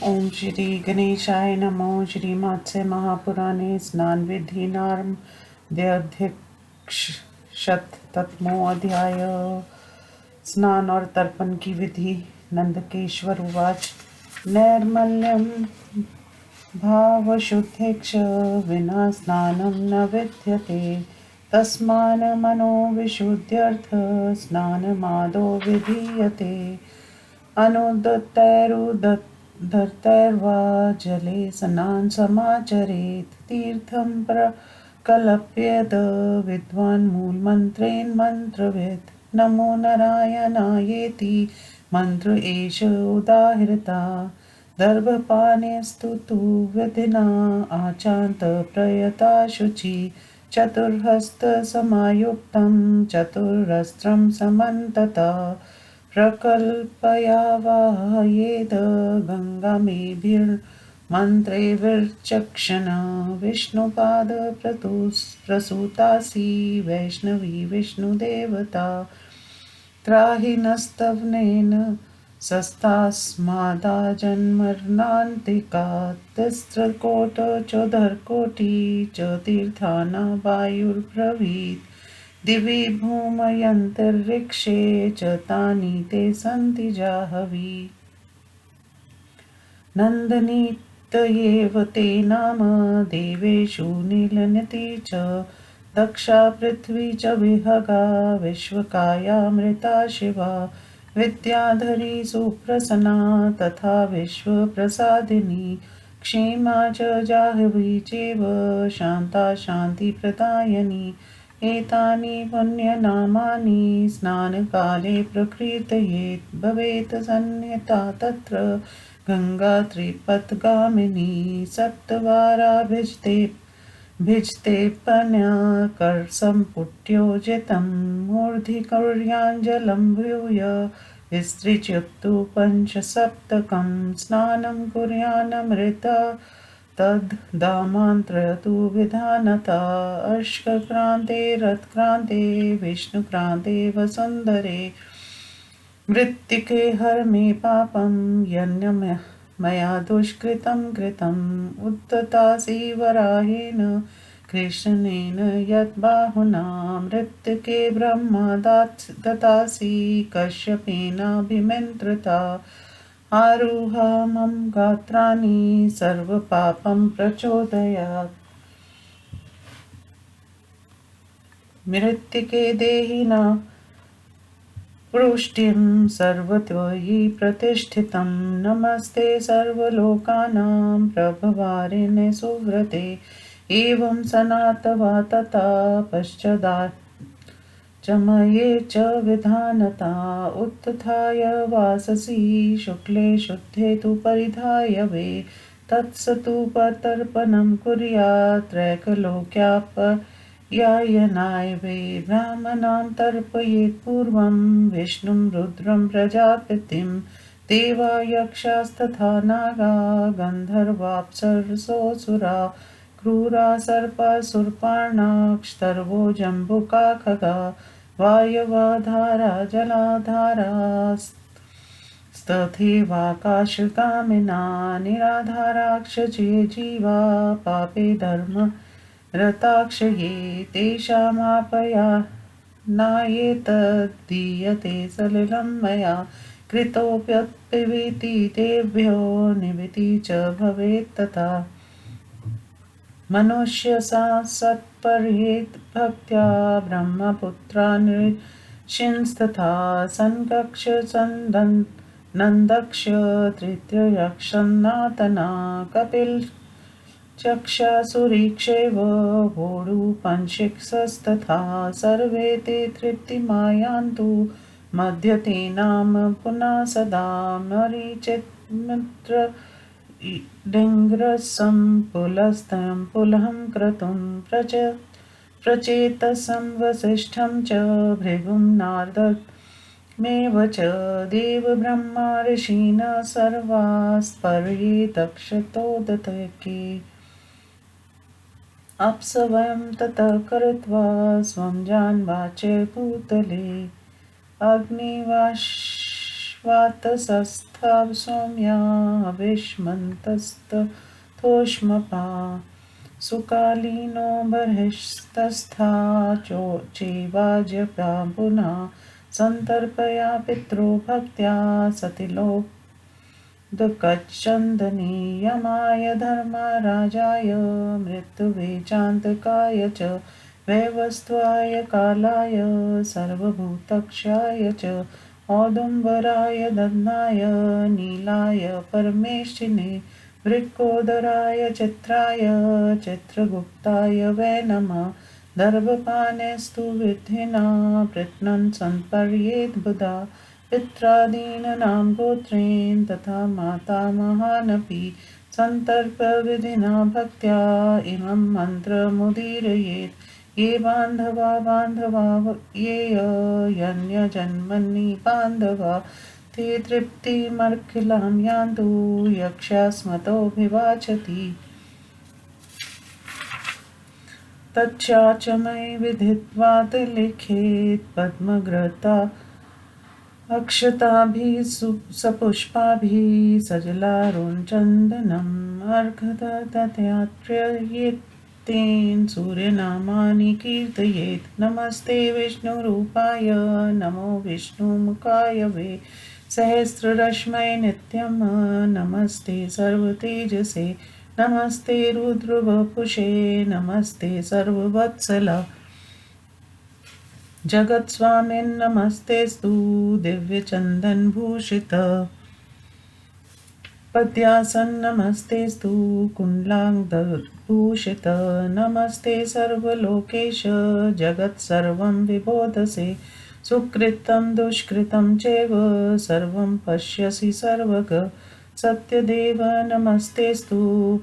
ओम श्री गणेशाय नमो। श्रीमत्स्य महापुराणे स्नान विधि नारद्याध्यक्षत अध्याय। स्नान और तर्पण की विधि। नंदकेश्वर उवाच। नैर्मल्यं भावशुद्धेक्ष विना स्नानं न विद्यते। तस्मान् मनोविशुद्ध्यर्थ स्नानमादौ विधीयते। अनुद्धतैरुद्धतैर्वा जले स्नान् समाचरेत्। तीर्थं प्रकल्प्येत विद्वान् मूलमन्त्रेण मन्त्रवित्। नमो नारायणायेति मन्त्र एष उदाहृता। दर्भपाणेस्तु तु विधिना आचान्त प्रयता शुचि। चतुर्हस्तसमायुक्तं चतुरस्रं समन्तता। प्रकल्पयावाहयेद गङ्गामेभिर्मन्त्रैर्विचक्षण। विष्णुपादप्रसूतासि वैष्णवी विष्णुदेवता। त्राहि नस्तवनेन सस्तास्मादाजन्मरणान्तिकात्। तिस्रकोटि च तीर्थाना वायुर्ब्रवीत्। दिवि भूमयन्तरिक्षे च तानि ते सन्ति जाह्नवी। नन्दनीत्येव ते नाम देवेषु नीलनिति च। दक्षा पृथ्वी च विहगा विश्वकायामृता शिवा। विद्याधरी सुप्रसन्ना तथा विश्वप्रसादिनी। क्षेमा च जाह्नवी चैव शान्ता शान्तिप्रदायिनी। एतानि पुण्यनामानि स्नानकाले प्रकीर्तयेत्। भवेत् सन्निहिता तत्र गङ्गा त्रिपथगामिनी। भिजते पन्याकर्सम्पुट्योजितं। मूर्धि कुर्याञ्जलं भूय विसृज्यतु पञ्चसप्तकं। स्नानं कुर्यान्नमृता तद्धामान्तरतु विधानता। अर्कक्रान्ते रथक्रान्ते विष्णुक्रान्ते वसुन्धरे। मृत्तिके हर मे पापं यन्न मया दुष्कृतं कृतम्। उद्धतासि वराहेण कृष्णेन यद्बाहुना। मृत्तिके ब्रह्मा दत्तासि कश्यपेनाभिमन्त्रिता। आरुहा मम गात्राणि सर्वपापं प्रचोदयात्। मृत्तिके देहिना पुष्टिं सर्वत्वयि प्रतिष्ठितं। नमस्ते सर्वलोकानां प्रभवारिणे सुव्रते। एवं सनातवा तथा पश्चादात् चमये च विधानता। उत्थाय वाससि शुक्ले शुद्धे तु परिधाय वे। तत्सतु तर्पणं कुर्यात् त्रैलोक्यापयायनाय वे। ब्राह्मणां तर्पयेत् पूर्वं विष्णुं रुद्रं प्रजापतिं। देवा यक्षास्तथा नागा गन्धर्वाप्सरसोऽसुरा। क्रूरा सर्पासुरपार्णाक्षतर्वो जम्बुका खगा। वायवधारा जलाधारास्तथैवाकाशगामिना। निराधाराक्षये जीवा पापे धर्मरताक्षये। तेषामापयानायेतद्दीयते सलिलं मया। कृतोऽप्यविति तेभ्यो निवृत्ति च भवेत् तथा। मनुष्य सत्पर्येत् भक्त्या ब्रह्मपुत्रा नृषिंस्तथा। सन्कक्ष नन्दक्ष तृतीयक्षन्नातना। कपिलचक्षासुरीक्षेव वोढुपंशिक्षस्तथा। सर्वे ते तृप्तिमायान्तु मध्यते नाम पुनः सदा। मरीचिर्मित्र डिङ्ग्रसं पुलस्तं पुलहं क्रतुं प्रचेतसं वसिष्ठं च भृगुं नारदमेव च। देवब्रह्मा ऋषीणः सर्वास्पर्ये तक्षतोदके। अप्सवयं ततः कृत्वा स्वं जान्वाचैर्भूतले। अग्निवातसस्थ तथा सौम्या विष्मन्तस्तथोष्मपा सुकालीनो बर्हिस्तस्था चेवाज्यपा पुनः सन्तर्पया पितरो भक्त्या सतिलोकदुःखचन्दनीयमाय धर्मराजाय मृत्युवे चान्तकाय च वैवस्त्वाय कालाय सर्वभूतक्षाय च औदुम्बराय दन्नाय नीलाय परमेष्ठिने वृक्कोदराय चित्राय चित्रगुप्ताय वै नमः दर्भपानेस्तु विधिना पृथ्नं सम्पर्येत् बुधा पित्रादीनां गोत्रेण तथा माता महानपि सन्तर्पविधिना भक्त्या इमं मन्त्रमुदीरयेत् ये बान्धवा ये यन्यजन्मनि बान्धवा ते तृप्तिमखिलां यान्तु यक्षास्मतोऽभिवाचति तच्चाचमयि विधित्वात् लिखेत् पद्मग्रता अक्षताभिः सपुष्पाभिः सजलारुणचन्दनम् अर्घदत्तयात्रेयेत्तेन सूर्यनामानि कीर्तयेत् नमस्ते विष्णुरूपाय नमो विष्णुमुखाय वे सहस्ररश्मये नित्यं नमस्ते सर्वतेजसे नमस्ते रुद्रवपुषे नमस्ते सर्ववत्सला जगत्स्वामिन् नमस्तेस्तु दिव्यचन्दनभूषित पद्यासन नमस्तेस्तु कुण्डलाङ्गभूषित नमस्ते सर्वलोकेश जगत्सर्वं विबोधसे सुकृतं दुष्कृतं चैव सर्वं पश्यसि सर्वग सत्यदेव नमस्तेस्तु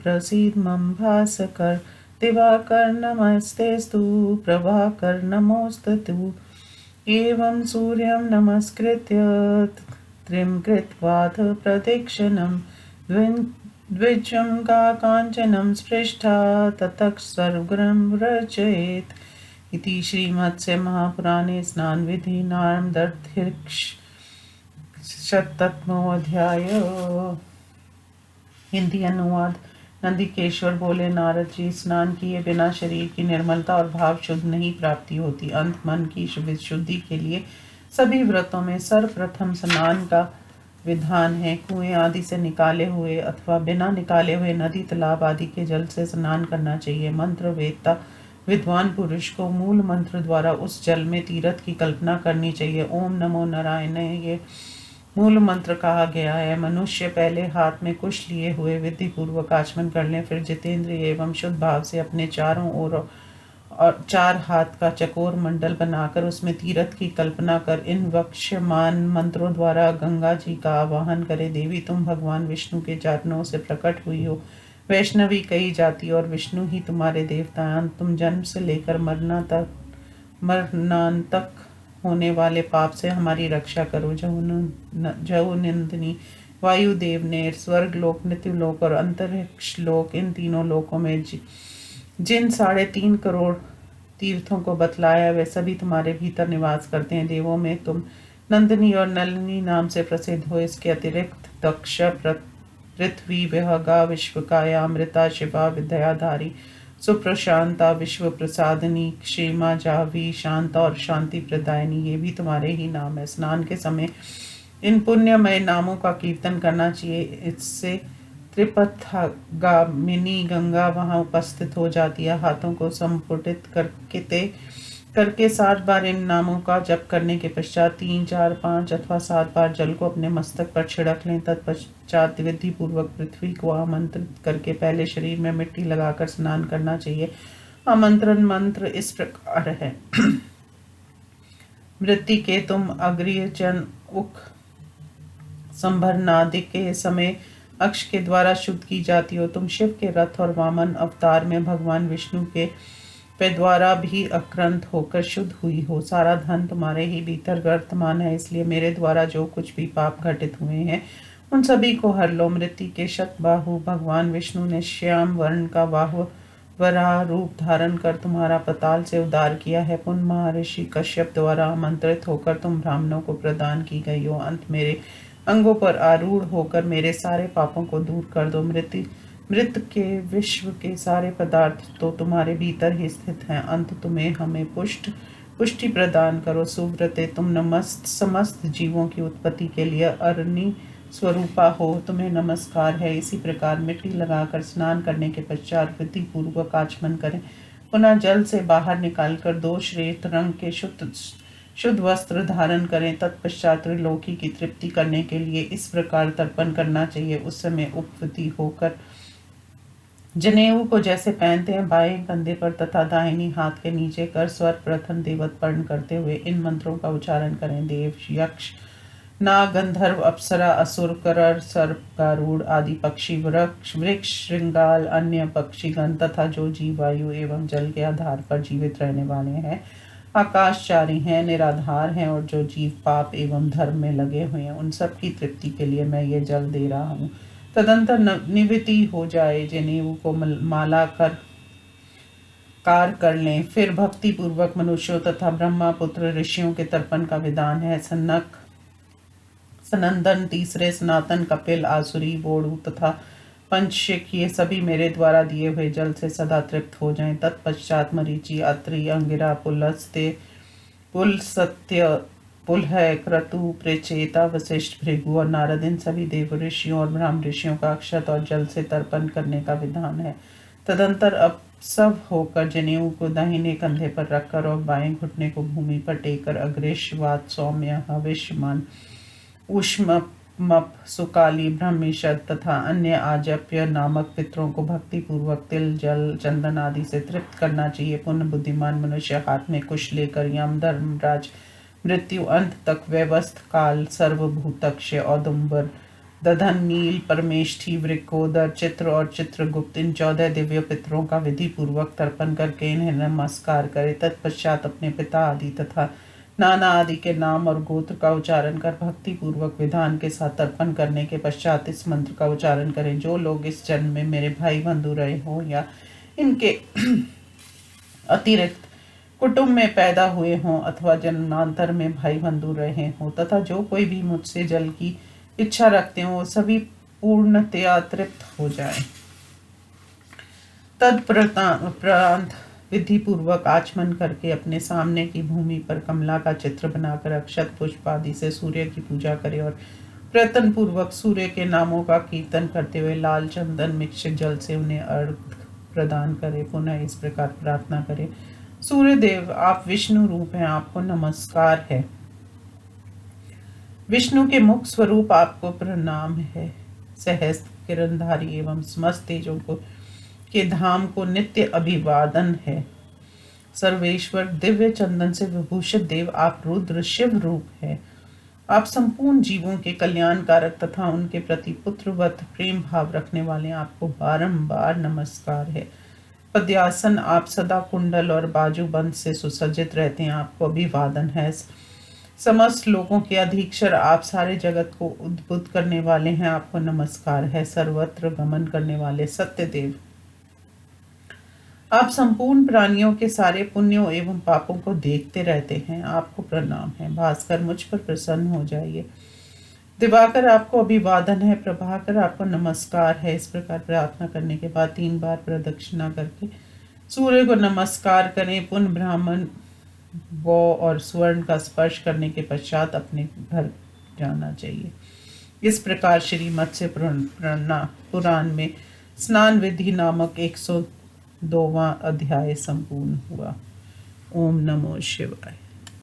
प्रसीद मम भास्कर दिवाकर नमस्तेस्तु प्रभाकर नमोस्तु एवं सूर्यं नमस्कृत्य त्रिं कृत्वाथ प्रदक्षिणं द्विजं काञ्चनं स्पृष्टा ततः सर्वं रचयेत् इति श्रीमत्स्य महापुराणे स्नानविधि नारदर्थिर्शतमोऽध्याय। हिंदी अनुवाद। नंदिकेश्वर बोले, नारद जी, स्नान किए बिना शरीर की निर्मलता और भाव शुद्ध नहीं प्राप्ति होती। अंत मन की शुद्धि के लिए सभी व्रतों में सर्वप्रथम स्नान का विधान है। कुएं आदि से निकाले हुए अथवा बिना निकाले हुए नदी तालाब आदि के जल से स्नान करना चाहिए। मंत्र वेदता विद्वान पुरुष को मूल मंत्र द्वारा उस जल में तीर्थ की कल्पना करनी चाहिए। ओम नमो नारायण ये मूल मंत्र कहा गया है। मनुष्य पहले हाथ में कुश लिए हुए विधि पूर्वक आचमन कर लें, फिर जितेंद्रिय एवं शुद्ध भाव से अपने चारों ओर और 4 हाथ का चकोर मंडल बनाकर उसमें तीर्थ की कल्पना कर इन वक्ष्यमान मंत्रों द्वारा गंगा जी का आवाहन करे। देवी, तुम भगवान विष्णु के चरणों से प्रकट हुई हो। वैष्णवी कही जाती और विष्णु ही तुम्हारे देवता हैं। तुम जन्म से लेकर मरणांत तक होने वाले पाप से हमारी रक्षा करो। जौनिंदनी वायुदेव ने स्वर्ग लोक, मृत्युलोक और अंतरिक्ष लोक, इन तीनों लोकों में जिन 3.5 करोड़ तीर्थों को बतलाया वे सभी तुम्हारे भीतर निवास करते हैं। देवों में तुम नंदिनी और नलिनी नाम से प्रसिद्ध हो। इसके अतिरिक्त दक्ष, पृथ्वी, विहगा, विश्वकाया, अमृता, शिवा, विद्याधारी, सुप्रशांता, विश्व प्रसादनी, क्षेमा, जाहवी, शांता और शांति प्रदायनी, ये भी तुम्हारे ही नाम है। स्नान के समय इन पुण्यमय नामों का कीर्तन करना चाहिए। इससे त्रिपथगामिनी गंगा वहां उपस्थित हो जाती है। हाथों को संपुटित करके 7 बार इन नामों का जप करने के पश्चात 3, 4, 5 अथवा 7 बार जल को अपने मस्तक पर छिड़क लें। तत्पश्चात विधि पूर्वक पृथ्वी को आमंत्रित करके पहले शरीर में मिट्टी लगाकर स्नान करना चाहिए। आमंत्रण मंत्र इस प्रकार है। वृत्ति के तुम अग्रियचन उख संभरनादि के समय अक्ष के द्वारा शुद्ध की जाती हो। तुम शिव के रथ और वामन अवतार में भगवान विष्णु के द्वारा भी अक्रंत होकर शुद्ध हुई हो। सारा धन तुम्हारे ही भीतर वर्तमान है, इसलिए मेरे द्वारा जो कुछ भी पाप घटित हुए हैं उन सभी को हर लो। मृत्यु के शतबाहु भगवान विष्णु ने श्याम वर्ण का वराह रूप धारण कर तुम्हारा पताल से उद्धार किया है। पुन महर्षि कश्यप द्वारा आमंत्रित होकर तुम ब्राह्मणों को प्रदान की गई हो। अंगों पर आरूढ़ होकर मेरे सारे पापों को दूर कर दो। मृत के विश्व के सारे पदार्थ तो तुम्हारे भीतर ही स्थित हैं। अंत तुम्हें हमें पुष्टि प्रदान करो। सुव्रते, तुम समस्त जीवों की उत्पत्ति के लिए अरणी स्वरूपा हो, तुम्हें नमस्कार है। इसी प्रकार मिट्टी लगाकर स्नान करने के पश्चात विधि पूर्वक आचमन करें। पुनः जल से बाहर निकालकर 2 श्वेत रंग के शुद्ध वस्त्र धारण करें। तत्पश्चात त्रिलोकी की तृप्ति करने के लिए इस प्रकार तर्पण करना चाहिए। उस समय उपविधि होकर जनेऊ को जैसे पहनते हैं, बाएं कंधे पर तथा दाहिनी हाथ के नीचे कर स्वर प्रथम देवत पर्ण करते हुए इन मंत्रों का उच्चारण करें। देव, यक्ष, नाग, गंधर्व, अप्सरा, असुर, करर, सर्प, गारुड़ आदि पक्षी, वृक्ष, श्रृंगाल, अन्य पक्षीगण तथा जो जीव वायु एवं जल के आधार पर जीवित रहने वाले हैं, आकाशचारी हैं, निराधार हैं और जो जीव पाप एवं धर्म में लगे हुए हैं, उन सब की तृप्ति के लिए मैं ये जल दे रहा हूँ। तदंतर निवृत्ति हो जाए, जनेऊ को माला कार कर लें। फिर भक्ति पूर्वक मनुष्यों तथा ब्रह्मा पुत्र ऋषियों के तर्पण का विधान है। सनक, सनंदन, तीसरे, सनातन, कपिल, आसुरी, बोड़ू तथा पंचशिक ये सभी मेरे द्वारा दिए हुए जल से सदा तृप्त हो जाएं। तत्पश्चात मरीचि, अत्रि, अंगिरा, पुलस्त्य, पुलसत्य, पुलह, क्रतु, प्रेचेता, वशिष्ठ, भृगु और नारद इन सभी देव ऋषियों और ब्रह्म ऋषियों का अक्षत और जल से तर्पण करने का विधान है। तदंतर अब सब होकर जनेऊ को दाहिने कंधे पर रखकर और बाएं घुटने को भूमि पर टेककर अग्रेश, वात, सौम्य, हविष्यमान, उष्म, मप, सुकाली, ब्रह्मीषद तथा अन्य आजप्य नामक पितरों को भक्ति पूर्वक तिल, जल, चंदन आदि से तृप्त करना चाहिए। पुनः बुद्धिमान मनुष्य हाथ में कुश लेकर यम, धर्मराज, मृत्यु, अंत तक व्यवस्थ, काल, सर्वभूतक्ष, औदुंबर, दधन, नील, परमेष्ठी, वृकोदर, चित्र और चित्रगुप्त इन 14 दिव्य पितरों का विधि पूर्वक तर्पण करके इन्हें नमस्कार करे। तत्पश्चात अपने पिता आदि तथा नाना आदि के नाम और गोत्र का उच्चारण कर भक्ति पूर्वक विधान के साथ तर्पण करने के पश्चात इस मंत्र का उच्चारण करें। जो लोग इस जन्म में मेरे भाई बंधु रहे हों या इनके अतिरिक्त कुटुंब में पैदा हुए हों अथवा जन्मांतर में भाई बंधु रहे हों तथा जो कोई भी मुझसे जल की इच्छा रखते हो, सभी पूर्णतया तृप्त हो जाए। तत्परांत विधि पूर्वक आचमन करके अपने सामने की भूमि पर कमला का चित्र बनाकर अक्षत पुष्प आदि से सूर्य की पूजा करे और प्रयत्न पूर्वक सूर्य के नामों का कीर्तन करते हुए लाल चंदन मिश्रित जल से उन्हें अर्घ प्रदान करे। पुनः इस प्रकार प्रार्थना करे। सूर्य देव, आप विष्णु रूप हैं, आपको नमस्कार है। विष्णु के मुख स्वरूप आपको प्रणाम है। सहस्त्र किरणधारी एवं समस्त तेजों को के धाम को नित्य अभिवादन है। सर्वेश्वर दिव्य चंदन से विभूषित देव, आप रुद्र शिव रूप है। आप संपूर्ण जीवों के कल्याणकारक तथा उनके प्रति पुत्रवत प्रेम भाव रखने वाले, आपको बारंबार नमस्कार है। पद्यासन, आप सदा कुंडल और बाजूबंद से सुसज्जित रहते हैं, आपको अभिवादन है। समस्त लोगों के अधीक्षर, आप सारे जगत को उद्भुत करने वाले हैं, आपको नमस्कार है। सर्वत्र गमन करने वाले सत्य देव, आप संपूर्ण प्राणियों के सारे पुण्यों एवं पापों को देखते रहते हैं, आपको प्रणाम है। भास्कर, मुझ पर प्रसन्न हो जाइए। दिवाकर, आपको अभिवादन है। प्रभाकर, आपको नमस्कार है। इस प्रकार प्रार्थना करने के बाद 3 बार प्रदक्षिणा करके सूर्य को नमस्कार करें। पुनः ब्राह्मण, गौ और स्वर्ण का स्पर्श करने के पश्चात अपने घर जाना चाहिए। इस प्रकार श्री मत्स्य पुराण में स्नान विधि नामक 102वां अध्याय संपूर्ण हुआ। ओम नमो शिवाय।